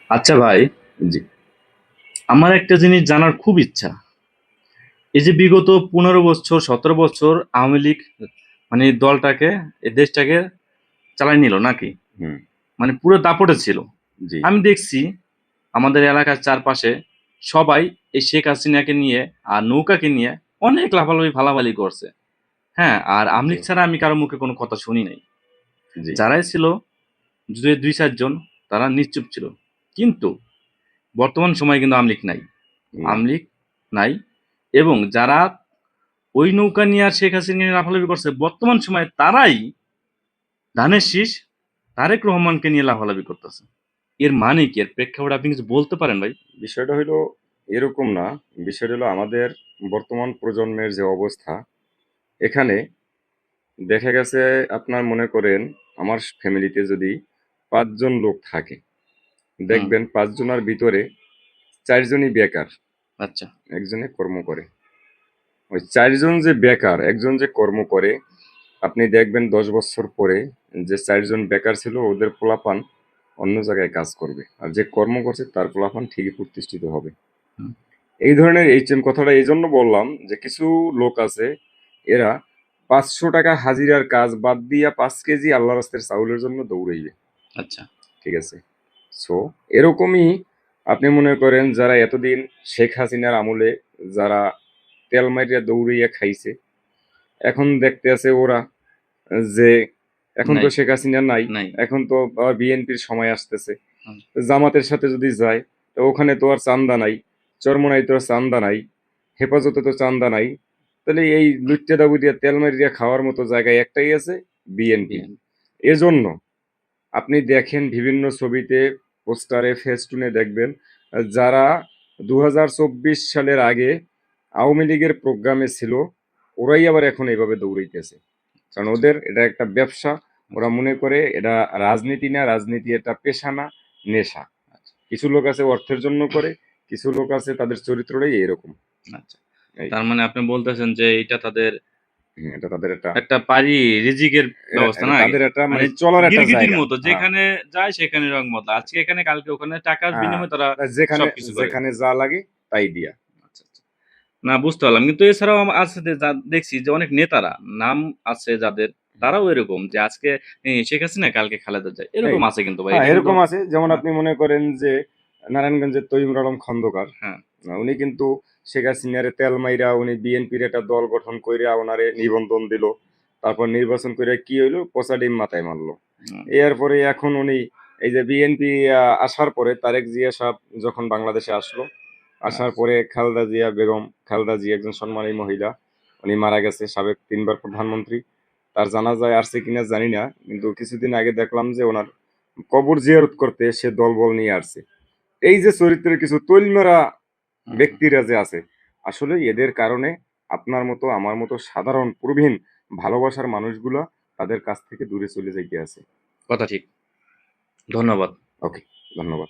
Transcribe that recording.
আচ্ছা ভাই, জি। আমার একটা জিনিস জানার খুব ইচ্ছা। এই যে বিগত 15 বছর 17 বছর আওয়ামী লীগ মানে এই দলটাকে, এই দেশটাকে চালাই নিল নাকি, হুম। মানে পুরো দাপটে ছিল। জি। আমি দেখছি আমাদের এলাকার চারপাশে সবাই এই শেখ হাসিনাকে নিয়ে আর নৌকাকে নিয়ে অনেক লাফালাফি ফালাফালি করছে। হ্যাঁ, আর আওয়ামী জি। লীগ ছাড়া আমি কারো মুখে কোনো কথা শুনি নাই। জি। যারাই ছিল, যদি দুই চারজন, তারা নিশ্চুপ ছিল। কিন্তু বর্তমান সময়ে কিন্তু আওয়ামী লীগ নাই। নাই। আওয়ামী লীগ নাই। এবং যারা ওই নৌকা নিয়ে আর শেখ হাসিনা নিয়ে লাফালাফি করছে, বর্তমান সময়ে তারাই ধানের শীষ তারেক রহমানকে নিয়ে লাফালাফি করতেছে। এর মানে কি? এর প্রেক্ষাপট আপনি কিছু বলতে পারেন ভাই? বিষয়টা হইলো এরকম না। বিষয়টা হলো আমাদের বর্তমান প্রজন্মের যে অবস্থা, এখানে দেখা গেছে আপনার মনে করেন আমার ফ্যামিলিতে যদি ৫ জন লোক থাকে, হুম। দেখবেন ৫ জনের ভিতরে ৪ জনই বেকার, আচ্ছা। একজনে কর্ম করে। ওই ৪ জন যে বেকার, একজন যে কর্ম করে, আপনি দেখবেন ১০ বছর পরে যে ৪ জন বেকার ছিল ওদের পোলাপান অন্য জায়গায় কাজ করবে। আর যে কর্ম করছে তার পোলাপান ঠিকই প্রতিষ্ঠিত হবে। হুম। এই ধরনের কথাটা এইজন্য বললাম যে কিছু লোক আছে এরা ৫০০ টাকা হাজিরার কাজ বাদ দিয়া ৫ কেজি আল্লাহর রাস্তার চাউলের জন্য দৌড়াইবে। আচ্ছা। ঠিক আছে? সো এরকমই আপনি মনে করেন যারা এতদিন শেখ হাসিনার আমলে যারা তেল মাইরিয়া দৌড়াইয়া খাইছে, এখন দেখতে আছে ওরা যে এখন তো নাই। শেখ হাসিনা নাই, নাই। এখন তো বিএনপির সময় আসতেছে। হুম। জামাতের সাথে যদি যায় তো ওখানে তো আর চান্দা নাই, চরমোনাই তো আর চান্দা নাই, হেফাজতে তো চান্দা নাই। তাহলে এই লুইট্টা দাবুদিয়া তেল মারিয়া খাওয়ার মতো জায়গায় একটাই আছে, বিএনপি। বিএন এজন্য আপনি দেখেন বিভিন্ন ছবিতে, পোস্টারে, ফেস্টুনে দেখবেন যারা ২০২৪ সালের আগে আওয়ামী লীগের প্রোগ্রামে ছিল, ওরাই আবার এখন এইভাবে দৌড়াইতেছে। কারণ আচ্ছা। ওদের এটা একটা ব্যবসা। ওরা আচ্ছা। মনে করে এটা রাজনীতি না, রাজনীতি এটা পেশা না, নেশা। আচ্ছা। কিছু লোক আছে অর্থের জন্য করে, কিছু লোক আছে তাদের চরিত্রটাই এরকম। আচ্ছা। এই তার মানে আপনি বলতেছেন যে এটা তাদের এটা তাদের একটা একটা রিজিকের ব্যবস্থা এটা নাকি? তাদের একটা মানে মানে চলার একটা গিরগিটির জায়গা। মতো হ্যাঁ। যেখানে যায় সেখানে রংমত। আজকে এখানে কালকে ওখানে টাকার হ্যাঁ, বিনিময়ে তারা যেখানে সবকিছু করে। যেখানে যা লাগে তাই দিয়া। আচ্ছা, আচ্ছা। না, বুঝতে পারলাম। কিন্তু এছাড়াও আছে যে দেখছি যে অনেক নেতারা নাম আছে যাদের, তারাও এরকম যে আজকে শেখ হাসিনা কালকে খালেদা জিয়া। এই এরকম আছে কিন্তু ভাই। হ্যাঁ, এটা কিন্তু এরকম আছে। যেমন হ্যাঁ, আপনি মনে করেন যে নারায়ণগঞ্জের তৈমুর আলম খন্দকার, হ্যাঁ, উনি কিন্তু শেখ হাসিনারে তেল মাইরা উনি বিএনপির একটা দল গঠন কইরা ওনারে নিবন্ধন দিল। তারপর নির্বাচন করে কি হইলো? পচা ডিম মাথায় মারলো। হুম, এরপরে এখন উনি এই যে বিএনপি আসার পরে তারেক জিয়া সাহেব যখন বাংলাদেশে আসলো, আসার আচ্ছা, পরে খালেদা জিয়া বেগম, খালেদা জিয়া একজন সম্মানী মহিলা। উনি মারা গেছে, সাবেক ৩ বার প্রধানমন্ত্রী। তার জানাজায় আসছে কিনা জানি না। কিন্তু কিছুদিন আগে দেখলাম যে উনার কবর জিয়ারত করতে সে দলবল নিয়ে আসছে। এই যে চরিত্রের কিছু তৈলমারা হুম, হুম। ব্যক্তিরা যে আছে, আসলে এদের কারণে আপনার মতো আমার মতো সাধারণ প্রবীণ ভালোবাসার মানুষগুলা তাদের কাছ থেকে দূরে চলে যাইতে আছে। কথা ঠিক। ধন্যবাদ। ওকে, ধন্যবাদ।